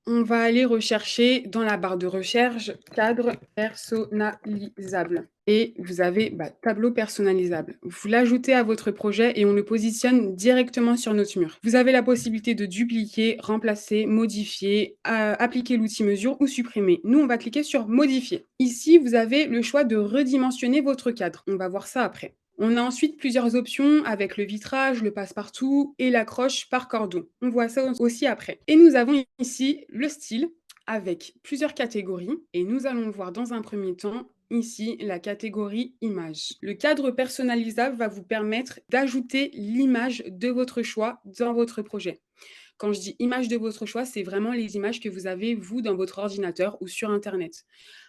S1: On va aller rechercher dans la barre de recherche cadre personnalisable. Et vous avez tableau personnalisable. Vous l'ajoutez à votre projet et on le positionne directement sur notre mur. Vous avez la possibilité de dupliquer, remplacer, modifier, appliquer l'outil mesure ou supprimer. Nous, on va cliquer sur modifier. Ici, vous avez le choix de redimensionner votre cadre. On va voir ça après. On a ensuite plusieurs options avec le vitrage, le passe-partout et l'accroche par cordon. On voit ça aussi après. Et nous avons ici le style avec plusieurs catégories et nous allons voir dans un premier temps ici la catégorie image. Le cadre personnalisable va vous permettre d'ajouter l'image de votre choix dans votre projet. Quand je dis image de votre choix, c'est vraiment les images que vous avez, vous, dans votre ordinateur ou sur Internet.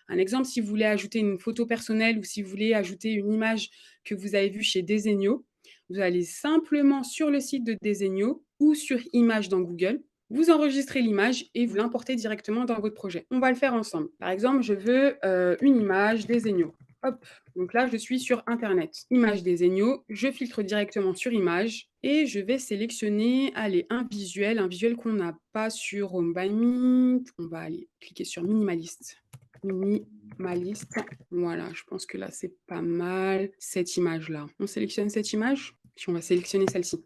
S1: Un exemple, si vous voulez ajouter une photo personnelle ou si vous voulez ajouter une image que vous avez vue chez Desenio, vous allez simplement sur le site de Desenio ou sur Images dans Google, vous enregistrez l'image et vous l'importez directement dans votre projet. On va le faire ensemble. Par exemple, je veux une image Desenio. Hop, donc là, je suis sur Internet. Image Desenio, je filtre directement sur image et je vais sélectionner, allez, un visuel qu'on n'a pas sur Home by Me. On va aller cliquer sur minimaliste. Minimaliste. Voilà, je pense que là, c'est pas mal. Cette image-là. On sélectionne cette image, puis on va sélectionner celle-ci.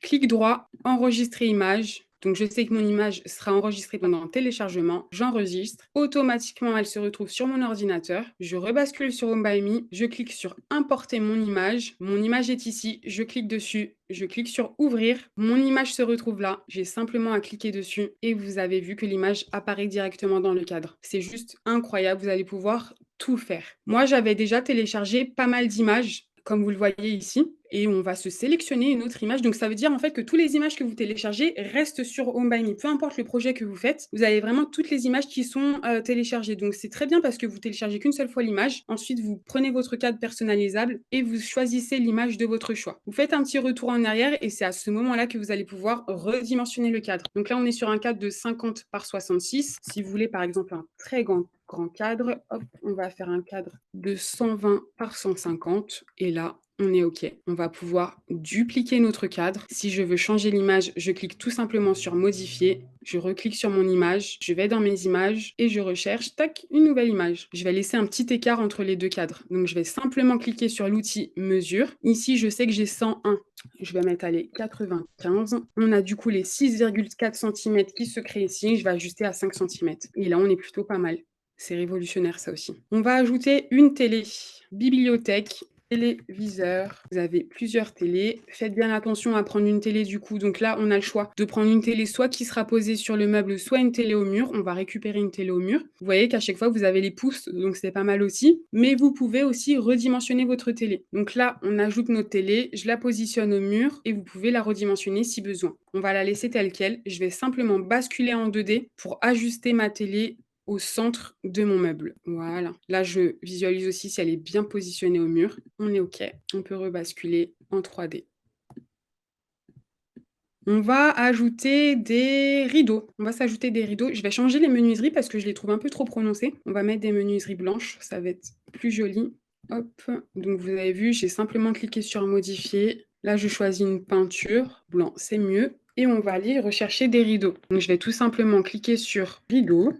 S1: Clic droit, enregistrer image. Donc, je sais que mon image sera enregistrée pendant le téléchargement. J'enregistre. Automatiquement, elle se retrouve sur mon ordinateur. Je rebascule sur Home by Me. Je clique sur importer mon image. Mon image est ici. Je clique dessus. Je clique sur ouvrir. Mon image se retrouve là. J'ai simplement à cliquer dessus et vous avez vu que l'image apparaît directement dans le cadre. C'est juste incroyable. Vous allez pouvoir tout faire. Moi, j'avais déjà téléchargé pas mal d'images, comme vous le voyez ici, et on va se sélectionner une autre image. Donc, ça veut dire en fait que toutes les images que vous téléchargez restent sur Home by Me. Peu importe le projet que vous faites, vous avez vraiment toutes les images qui sont téléchargées. Donc, c'est très bien parce que vous téléchargez qu'une seule fois l'image. Ensuite, vous prenez votre cadre personnalisable et vous choisissez l'image de votre choix. Vous faites un petit retour en arrière et c'est à ce moment-là que vous allez pouvoir redimensionner le cadre. Donc là, on est sur un cadre de 50 par 66. Si vous voulez, par exemple, un très grand cadre, hop, on va faire un cadre de 120 par 150 et là, on est OK. On va pouvoir dupliquer notre cadre. Si je veux changer l'image, je clique tout simplement sur modifier. Je reclique sur mon image, je vais dans mes images et je recherche, tac, une nouvelle image. Je vais laisser un petit écart entre les deux cadres. Donc, je vais simplement cliquer sur l'outil mesure. Ici, je sais que j'ai 101. Je vais mettre, allez, 95. On a du coup les 6,4 cm qui se créent ici. Je vais ajuster à 5 cm. Et là, on est plutôt pas mal. C'est révolutionnaire, ça aussi. On va ajouter une télé. Bibliothèque. Téléviseur, vous avez plusieurs télés. Faites bien attention à prendre une télé du coup. Donc là, on a le choix de prendre une télé soit qui sera posée sur le meuble, soit une télé au mur. On va récupérer une télé au mur. Vous voyez qu'à chaque fois, vous avez les pouces, donc c'est pas mal aussi. Mais vous pouvez aussi redimensionner votre télé. Donc là, on ajoute notre télé, je la positionne au mur et vous pouvez la redimensionner si besoin. On va la laisser telle quelle. Je vais simplement basculer en 2D pour ajuster ma télé au centre de mon meuble. Voilà. Là, je visualise aussi si elle est bien positionnée au mur. On est OK. On peut rebasculer en 3D. On va ajouter des rideaux. On va s'ajouter des rideaux. Je vais changer les menuiseries parce que je les trouve un peu trop prononcées. On va mettre des menuiseries blanches, ça va être plus joli. Hop, donc vous avez vu, j'ai simplement cliqué sur modifier. Là, je choisis une peinture. Blanc, c'est mieux. Et on va aller rechercher des rideaux. Donc je vais tout simplement cliquer sur rideaux.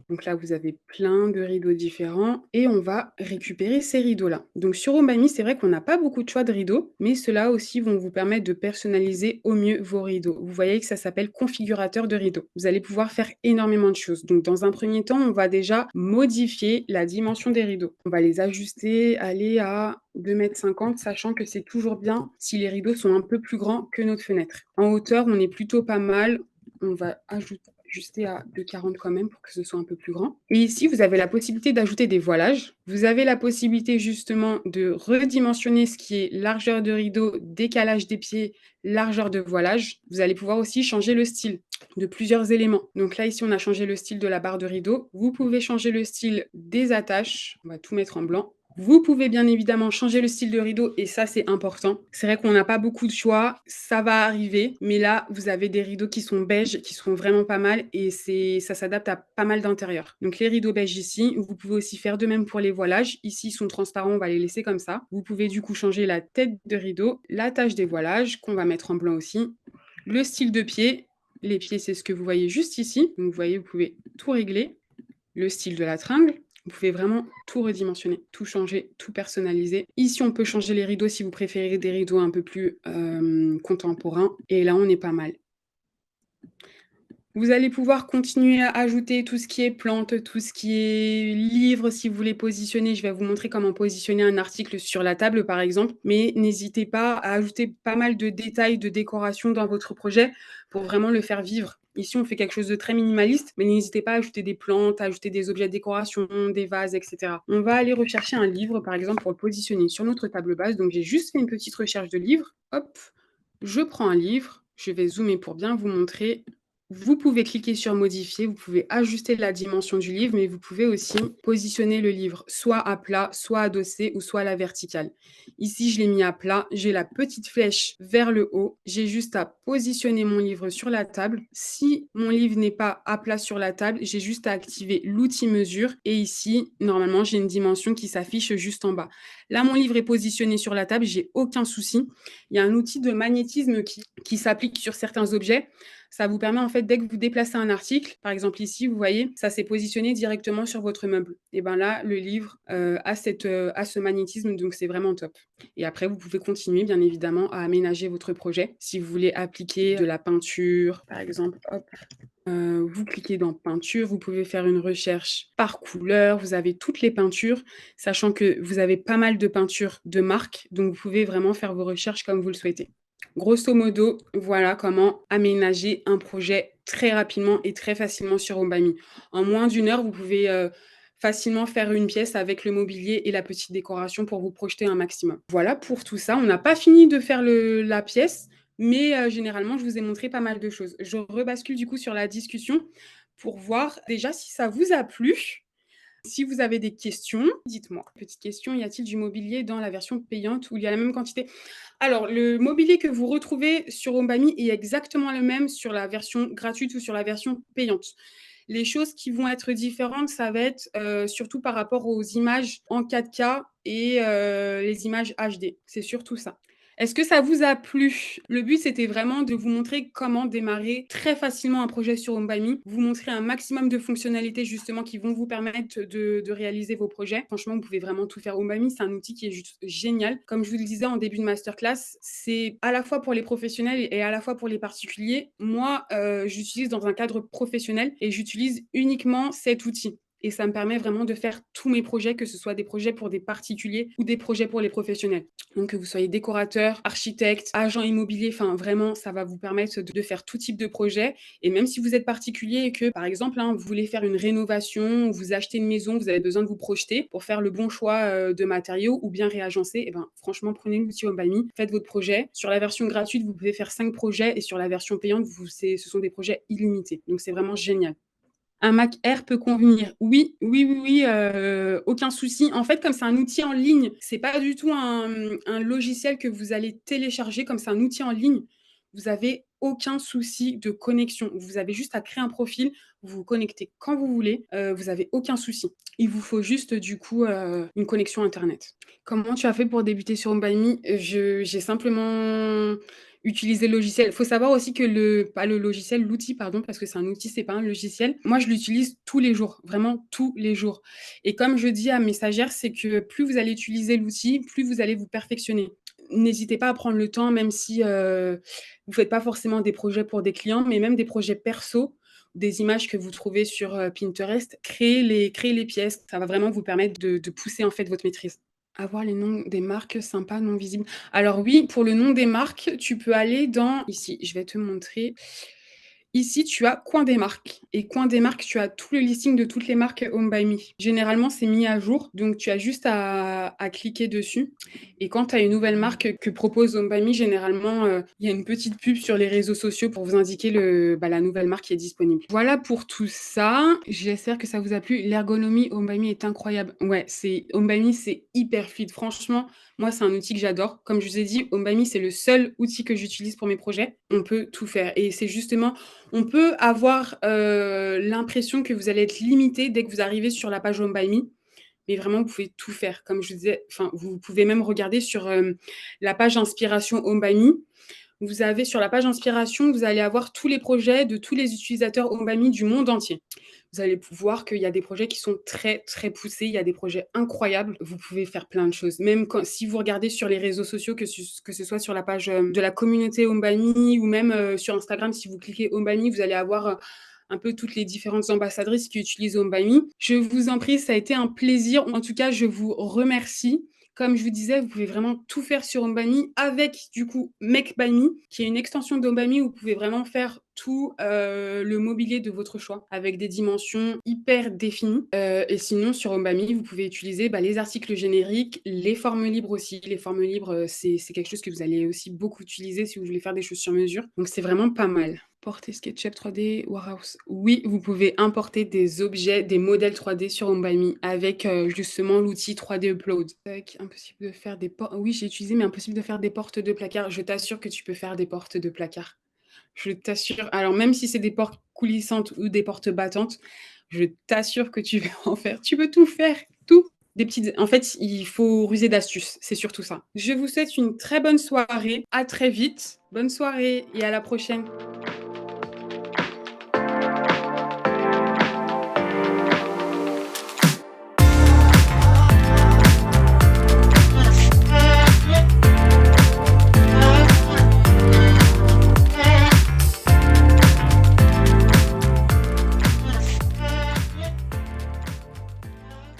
S1: Donc là, vous avez plein de rideaux différents et on va récupérer ces rideaux-là. Donc sur Omami, c'est vrai qu'on n'a pas beaucoup de choix de rideaux, mais ceux-là aussi vont vous permettre de personnaliser au mieux vos rideaux. Vous voyez que ça s'appelle configurateur de rideaux. Vous allez pouvoir faire énormément de choses. Donc dans un premier temps, on va déjà modifier la dimension des rideaux. On va les ajuster, aller à 2,50 m, sachant que c'est toujours bien si les rideaux sont un peu plus grands que notre fenêtre. En hauteur, on est plutôt pas mal. On va ajuster à 2,40 quand même pour que ce soit un peu plus grand. Et ici, vous avez la possibilité d'ajouter des voilages. Vous avez la possibilité justement de redimensionner ce qui est largeur de rideau, décalage des pieds, largeur de voilage. Vous allez pouvoir aussi changer le style de plusieurs éléments. Donc là, ici, on a changé le style de la barre de rideau. Vous pouvez changer le style des attaches. On va tout mettre en blanc. Vous pouvez bien évidemment changer le style de rideau et ça, c'est important. C'est vrai qu'on n'a pas beaucoup de choix, ça va arriver, mais là, vous avez des rideaux qui sont beiges, qui sont vraiment pas mal et ça s'adapte à pas mal d'intérieurs. Donc les rideaux beiges ici, vous pouvez aussi faire de même pour les voilages. Ici, ils sont transparents, on va les laisser comme ça. Vous pouvez du coup changer la tête de rideau, la tache des voilages qu'on va mettre en blanc aussi, le style de pied. Les pieds, c'est ce que vous voyez juste ici. Donc vous voyez, vous pouvez tout régler. Le style de la tringle. Vous pouvez vraiment tout redimensionner, tout changer, tout personnaliser. Ici, on peut changer les rideaux si vous préférez des rideaux un peu plus contemporains. Et là, on est pas mal. Vous allez pouvoir continuer à ajouter tout ce qui est plantes, tout ce qui est livres, si vous voulez positionner. Je vais vous montrer comment positionner un article sur la table, par exemple. Mais n'hésitez pas à ajouter pas mal de détails, de décoration dans votre projet pour vraiment le faire vivre. Ici, on fait quelque chose de très minimaliste, mais n'hésitez pas à ajouter des plantes, à ajouter des objets de décoration, des vases, etc. On va aller rechercher un livre, par exemple, pour le positionner sur notre table basse. Donc, j'ai juste fait une petite recherche de livre. Hop, je prends un livre. Je vais zoomer pour bien vous montrer. Vous pouvez cliquer sur modifier, vous pouvez ajuster la dimension du livre, mais vous pouvez aussi positionner le livre soit à plat, soit adossé ou soit à la verticale. Ici, je l'ai mis à plat, j'ai la petite flèche vers le haut, j'ai juste à positionner mon livre sur la table. Si mon livre n'est pas à plat sur la table, j'ai juste à activer l'outil mesure et ici, normalement, j'ai une dimension qui s'affiche juste en bas. Là, mon livre est positionné sur la table, j'ai aucun souci. Il y a un outil de magnétisme qui s'applique sur certains objets. Ça vous permet en fait, dès que vous déplacez un article, par exemple ici, vous voyez, ça s'est positionné directement sur votre meuble. Et bien là, le livre a ce magnétisme, donc c'est vraiment top. Et après, vous pouvez continuer, bien évidemment, à aménager votre projet. Si vous voulez appliquer de la peinture, par exemple, hop, vous cliquez dans peinture, vous pouvez faire une recherche par couleur, vous avez toutes les peintures, sachant que vous avez pas mal de peintures de marque, donc vous pouvez vraiment faire vos recherches comme vous le souhaitez. Grosso modo, voilà comment aménager un projet très rapidement et très facilement sur Omami. En moins d'1 heure, vous pouvez facilement faire une pièce avec le mobilier et la petite décoration pour vous projeter un maximum. Voilà pour tout ça. On n'a pas fini de faire la pièce, mais généralement, je vous ai montré pas mal de choses. Je rebascule du coup sur la discussion pour voir déjà si ça vous a plu. Si vous avez des questions, dites-moi. Petite question, y a-t-il du mobilier dans la version payante où il y a la même quantité? Alors, le mobilier que vous retrouvez sur Omami est exactement le même sur la version gratuite ou sur la version payante. Les choses qui vont être différentes, ça va être surtout par rapport aux images en 4K et les images HD. C'est surtout ça. Est-ce que ça vous a plu? Le but, c'était vraiment de vous montrer comment démarrer très facilement un projet sur Omami, vous montrer un maximum de fonctionnalités justement qui vont vous permettre de réaliser vos projets. Franchement, vous pouvez vraiment tout faire. Omami, c'est un outil qui est juste génial. Comme je vous le disais en début de masterclass, c'est à la fois pour les professionnels et à la fois pour les particuliers. Moi, j'utilise dans un cadre professionnel et j'utilise uniquement cet outil. Et ça me permet vraiment de faire tous mes projets, que ce soit des projets pour des particuliers ou des projets pour les professionnels. Donc, que vous soyez décorateur, architecte, agent immobilier, enfin vraiment, ça va vous permettre de faire tout type de projet. Et même si vous êtes particulier et que, par exemple, vous voulez faire une rénovation, ou vous achetez une maison, vous avez besoin de vous projeter pour faire le bon choix de matériaux ou bien réagencer, et ben franchement, prenez l'outil Omami, faites votre projet. Sur la version gratuite, vous pouvez faire 5 projets et sur la version payante, ce sont des projets illimités. Donc, c'est vraiment génial. Un Mac Air peut convenir. Oui, oui, oui, oui, aucun souci. En fait, comme c'est un outil en ligne, c'est pas du tout un logiciel que vous allez télécharger, comme c'est un outil en ligne, vous avez aucun souci de connexion. Vous avez juste à créer un profil, vous vous connectez quand vous voulez, vous avez aucun souci. Il vous faut juste du coup, une connexion internet. Comment tu as fait pour débuter sur Home by Me? J'ai simplement utilisé le logiciel. Il faut savoir aussi que pas le logiciel, l'outil, pardon, parce que c'est un outil, c'est pas un logiciel. Moi, je l'utilise tous les jours, vraiment tous les jours. Et comme je dis à mes stagiaires, c'est que plus vous allez utiliser l'outil, plus vous allez vous perfectionner. N'hésitez pas à prendre le temps, même si vous faites pas forcément des projets pour des clients, mais même des projets perso, des images que vous trouvez sur Pinterest, créez les pièces. Ça va vraiment vous permettre de pousser en fait votre maîtrise. Avoir les noms des marques sympas, non visibles. Alors oui, pour le nom des marques, tu peux aller dans ici, je vais te montrer. Ici, tu as Coin des marques et Coin des marques, tu as tout le listing de toutes les marques Home by Me. Généralement, c'est mis à jour, donc tu as juste à cliquer dessus et quand tu as une nouvelle marque que propose Home by Me, généralement, il y a une petite pub sur les réseaux sociaux pour vous indiquer la nouvelle marque qui est disponible. Voilà pour tout ça. J'espère que ça vous a plu. L'ergonomie Home by Me est incroyable. Ouais, Home by Me, c'est hyper fluide. Franchement, moi, c'est un outil que j'adore. Comme je vous ai dit, Home by Me, c'est le seul outil que j'utilise pour mes projets. On peut tout faire et c'est justement on peut avoir l'impression que vous allez être limité dès que vous arrivez sur la page Home by Me, mais vraiment, vous pouvez tout faire. Comme je vous disais, enfin, vous pouvez même regarder sur la page inspiration Home by Me. Vous avez sur la page inspiration, vous allez avoir tous les projets de tous les utilisateurs Home by Me du monde entier. Vous allez voir qu'il y a des projets qui sont très, très poussés. Il y a des projets incroyables. Vous pouvez faire plein de choses. Même si vous regardez sur les réseaux sociaux, que ce soit sur la page de la communauté Home by Me ou même sur Instagram, si vous cliquez Home by Me, vous allez avoir un peu toutes les différentes ambassadrices qui utilisent Home by Me. Je vous en prie, ça a été un plaisir. En tout cas, je vous remercie. Comme je vous disais, vous pouvez vraiment tout faire sur Home by Me avec, du coup, Make by Me, qui est une extension de Home by Me où vous pouvez vraiment faire tout le mobilier de votre choix avec des dimensions hyper définies. Et sinon, sur Home by Me, vous pouvez utiliser les articles génériques, les formes libres aussi. Les formes libres, c'est quelque chose que vous allez aussi beaucoup utiliser si vous voulez faire des choses sur mesure. Donc, c'est vraiment pas mal. Porter SketchUp 3D Warehouse. Oui, vous pouvez importer des objets, des modèles 3D sur Home by Me avec justement l'outil 3D Upload. Impossible de faire des portes. Oui, j'ai utilisé, mais impossible de faire des portes de placard. Je t'assure que tu peux faire des portes de placard. Je t'assure. Alors, même si c'est des portes coulissantes ou des portes battantes, je t'assure que tu vas en faire. Tu peux tout faire, tout. En fait, il faut ruser d'astuces. C'est surtout ça. Je vous souhaite une très bonne soirée. À très vite. Bonne soirée et à la prochaine.